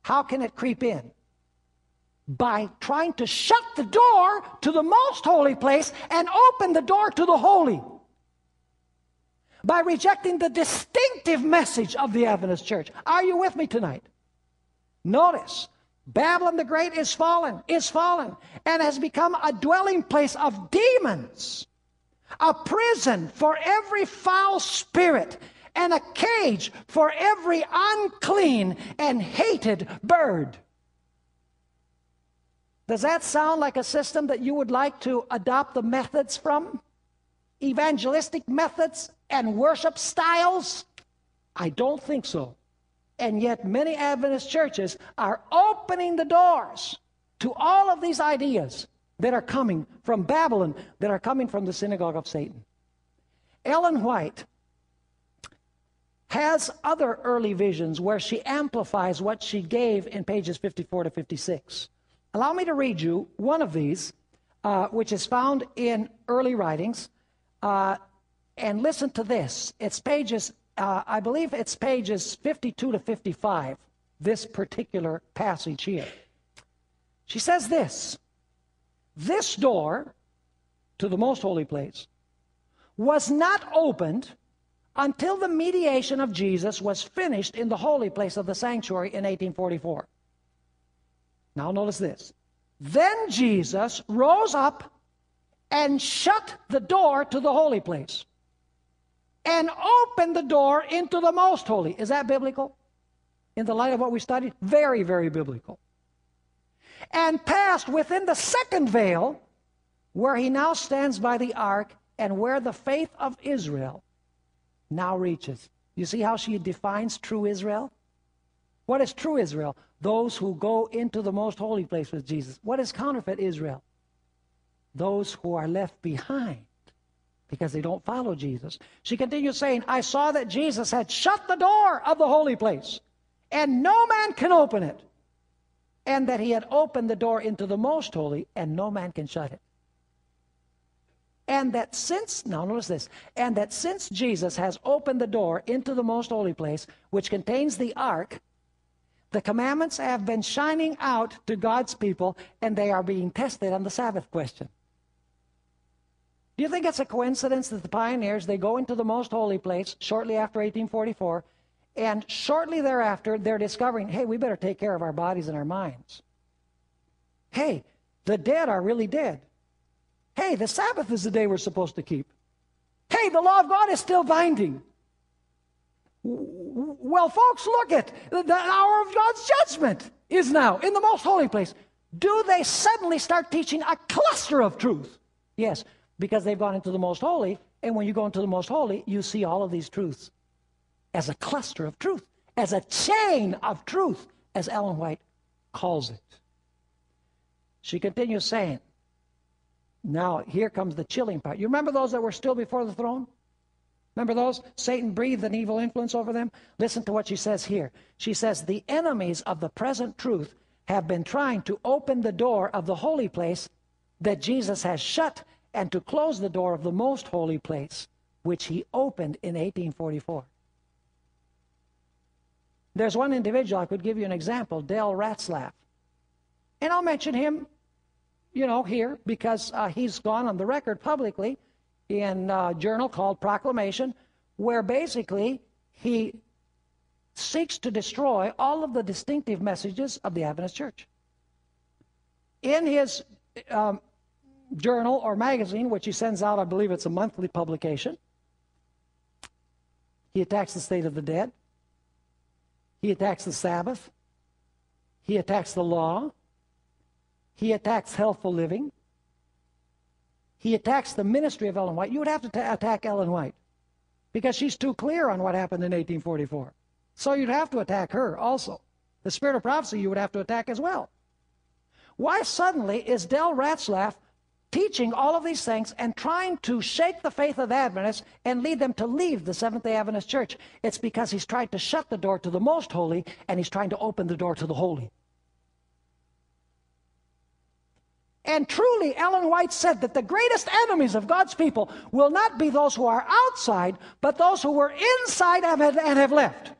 How can it creep in? By trying to shut the door to the most holy place and open the door to the holy. By rejecting the distinctive message of the Adventist church. Are you with me tonight? Notice, Babylon the Great is fallen, and has become a dwelling place of demons, a prison for every foul spirit, and a cage for every unclean and hated bird. Does that sound like a system that you would like to adopt the methods from? Evangelistic methods and worship styles? I don't think so. And yet many Adventist churches are opening the doors to all of these ideas that are coming from Babylon, that are coming from the synagogue of Satan. Ellen White has other early visions where she amplifies what she gave in pages 54 to 56. Allow me to read you one of these, which is found in early writings. And listen to this. It's pages, I believe it's pages 52 to 55, this particular passage here. She says this: this door to the most holy place was not opened until the mediation of Jesus was finished in the holy place of the sanctuary in 1844. Now notice this. Then Jesus rose up and shut the door to the holy place and opened the door into the most holy. Is that biblical? In the light of what we studied? Very, very biblical. And passed within the second veil, where he now stands by the ark and where the faith of Israel now reaches. You see how she defines true Israel? What is true Israel? Those who go into the most holy place with Jesus. What is counterfeit Israel? Those who are left behind because they don't follow Jesus. She continues saying, I saw that Jesus had shut the door of the holy place, and no man can open it. And that he had opened the door into the most holy, and no man can shut it. And that since, now notice this, and that since Jesus has opened the door into the most holy place, which contains the ark, the commandments have been shining out to God's people, and they are being tested on the Sabbath question. Do you think it's a coincidence that the pioneers, they go into the most holy place shortly after 1844, and shortly thereafter, they're discovering, hey, we better take care of our bodies and our minds. Hey, the dead are really dead. Hey, the Sabbath is the day we're supposed to keep. Hey, the law of God is still binding. Well, folks, look at the hour of God's judgment is now in the most holy place. Do they suddenly start teaching a cluster of truth? Yes, because they've gone into the most holy, and when you go into the most holy, you see all of these truths as a cluster of truth, as a chain of truth, as Ellen White calls it. She continues saying, now here comes the chilling part. You remember those that were still before the throne? Remember those? Satan breathed an evil influence over them. Listen to what she says here. She says, the enemies of the present truth have been trying to open the door of the holy place that Jesus has shut, and to close the door of the most holy place, which he opened in 1844. There's one individual, I could give you an example, Dale Ratzlaff. And I'll mention him, here, because he's gone on the record publicly in a journal called Proclamation, where basically he seeks to destroy all of the distinctive messages of the Adventist Church. In his journal or magazine, which he sends out, I believe it's a monthly publication, he attacks the state of the dead. He attacks the Sabbath. He attacks the law. He attacks healthful living. He attacks the ministry of Ellen White. You would have to attack Ellen White because she's too clear on what happened in 1844. So you'd have to attack her also. The spirit of prophecy you would have to attack as well. Why suddenly is Dale Ratzlaff teaching all of these things and trying to shake the faith of the Adventists and lead them to leave the Seventh-day Adventist Church? It's because he's tried to shut the door to the most holy, and he's trying to open the door to the holy. And truly, Ellen White said that the greatest enemies of God's people will not be those who are outside, but those who were inside and have left.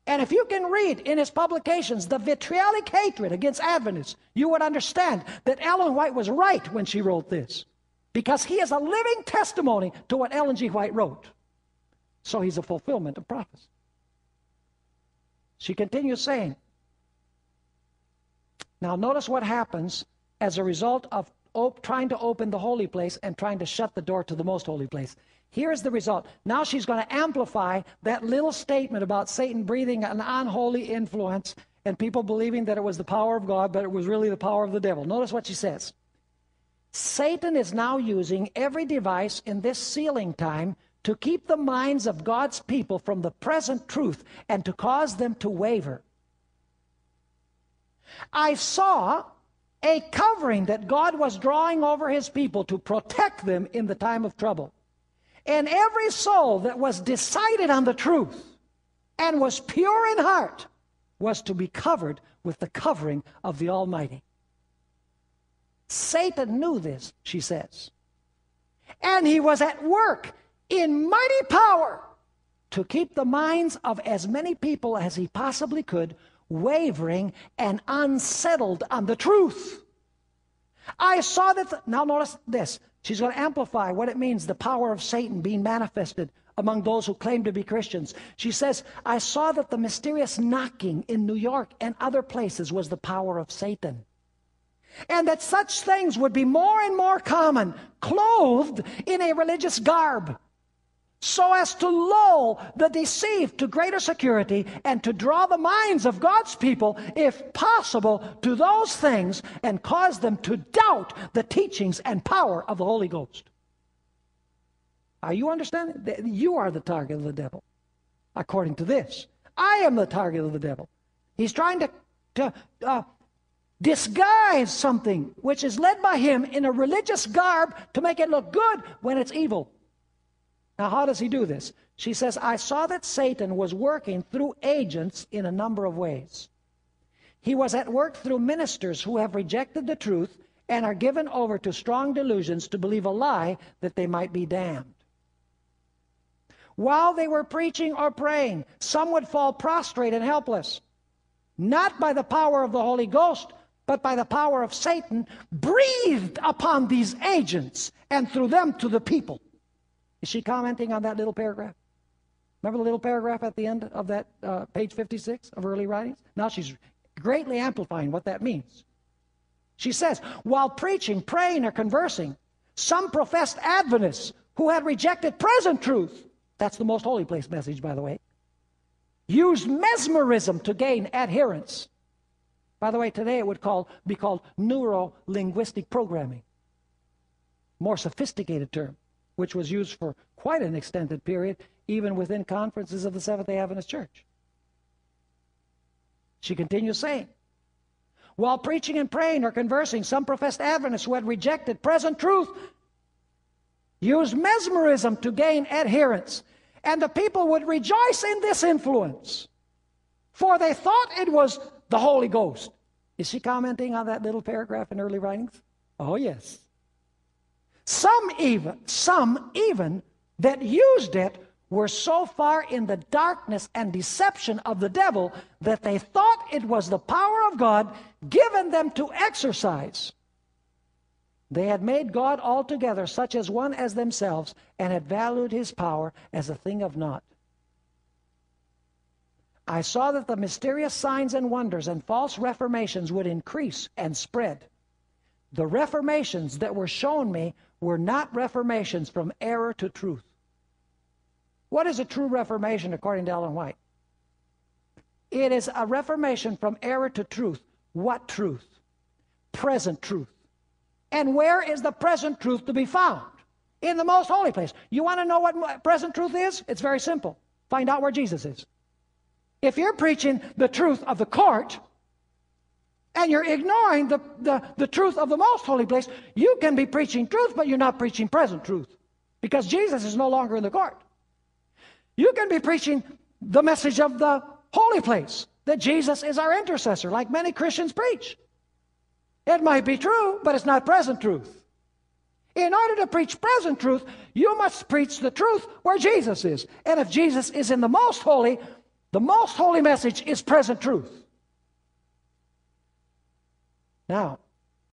And if you can read in his publications the vitriolic hatred against Adventists, you would understand that Ellen White was right when she wrote this, because he is a living testimony to what Ellen G. White wrote. So he's a fulfillment of prophecy. She continues saying, now notice what happens as a result of trying to open the holy place and trying to shut the door to the most holy place. Here's the result. Now she's going to amplify that little statement about Satan breathing an unholy influence and people believing that it was the power of God, but it was really the power of the devil. Notice what she says. Satan is now using every device in this sealing time to keep the minds of God's people from the present truth and to cause them to waver. I saw a covering that God was drawing over his people to protect them in the time of trouble. And every soul that was decided on the truth and was pure in heart was to be covered with the covering of the Almighty. Satan knew this, she says. And he was at work in mighty power to keep the minds of as many people as he possibly could wavering and unsettled on the truth. I saw that. Now notice this. She's going to amplify what it means, the power of Satan being manifested among those who claim to be Christians. She says, I saw that the mysterious knocking in New York and other places was the power of Satan. And that such things would be more and more common, clothed in a religious garb, so as to lull the deceived to greater security and to draw the minds of God's people, if possible, to those things and cause them to doubt the teachings and power of the Holy Ghost. Are you understanding? You are the target of the devil, according to this. I am the target of the devil. He's trying to disguise something which is led by him in a religious garb to make it look good when it's evil. Now, how does he do this? She says, I saw that Satan was working through agents in a number of ways. He was at work through ministers who have rejected the truth and are given over to strong delusions to believe a lie that they might be damned. While they were preaching or praying, some would fall prostrate and helpless, not by the power of the Holy Ghost, but by the power of Satan, breathed upon these agents and through them to the people. Is she commenting on that little paragraph? Remember the little paragraph at the end of that page 56 of early writings? Now she's greatly amplifying what that means. She says, while preaching, praying, or conversing, some professed Adventists who had rejected present truth, that's the most holy place message, by the way, used mesmerism to gain adherents. By the way, today it would be called neuro-linguistic programming. More sophisticated term, which was used for quite an extended period, even within conferences of the Seventh-day Adventist Church. She continues saying, while preaching and praying or conversing, some professed Adventists who had rejected present truth used mesmerism to gain adherents. And the people would rejoice in this influence, for they thought it was the Holy Ghost. Is she commenting on that little paragraph in early writings? Oh, yes. Some even that used it were so far in the darkness and deception of the devil that they thought it was the power of God given them to exercise. They had made God altogether such as one as themselves, and had valued his power as a thing of naught. I saw that the mysterious signs and wonders and false reformations would increase and spread. The reformations that were shown me were not reformations from error to truth. What is a true reformation according to Ellen White? It is a reformation from error to truth. What truth? Present truth. And where is the present truth to be found? In the most holy place. You want to know what present truth is? It's very simple. Find out where Jesus is. If you're preaching the truth of the court, and you're ignoring the truth of the most holy place, you can be preaching truth, but you're not preaching present truth, because Jesus is no longer in the court. You can be preaching the message of the holy place, that Jesus is our intercessor, like many Christians preach. It might be true, but it's not present truth. In order to preach present truth, you must preach the truth where Jesus is. And if Jesus is in the most holy, The most holy message is present truth. Now,